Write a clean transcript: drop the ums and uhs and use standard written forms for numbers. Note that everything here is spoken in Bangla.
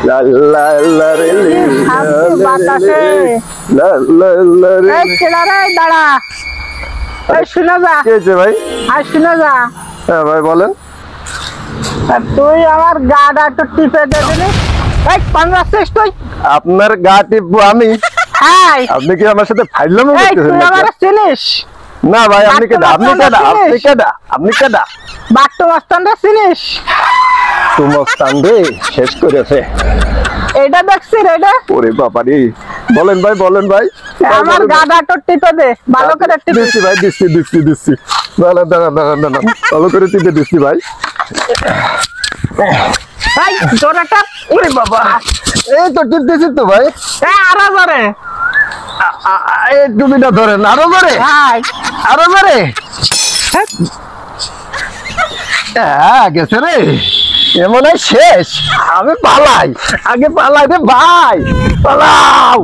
লা লা লা রে লে বাতাসে লা লা লা রে এই ছেড়া রে দাঁড়া এই শুনে যা কি হয়েছে ভাই? আর শুনে যা হ্যাঁ ভাই বলেন। তুই আমার গাটা একটু টিপে দে দিলি এই 15 তুই আপনার গা টিপবো আমি? হাই আপনি কি আমার সাথে ফাইজলামি এই করতেছেন তুই আমার নাকি? চিনিস না ভাই, আপনি কেডা? আপনি কেডা? আপনি কেডা? আপনি কেডা? বাট্টু মাস্তানটা চিনিস তুমস্তান রে শেষ করেছে। এটা দেখছিস এটা ওরে বাবারে, বলেন ভাই, বলেন ভাই। আমার গাটা একটু টিপে দে ভালো করে টিপে দিচ্ছি ভাই, দিচ্ছি। দাঁড়ান দাঁড়ান, ভালো করে টিপে দিচ্ছি ভাই। এই জোরেটা ওরে বাবা, এই তো টিপতেছি তো ভাই। এই আরো জোরে এই টুপিটা ধরেন, আরো ধরে, হাই আরো ধরে। গেছে রে, এমন শেষ। আমি পালাই, আগে পালাই রে ভাই, পালাও।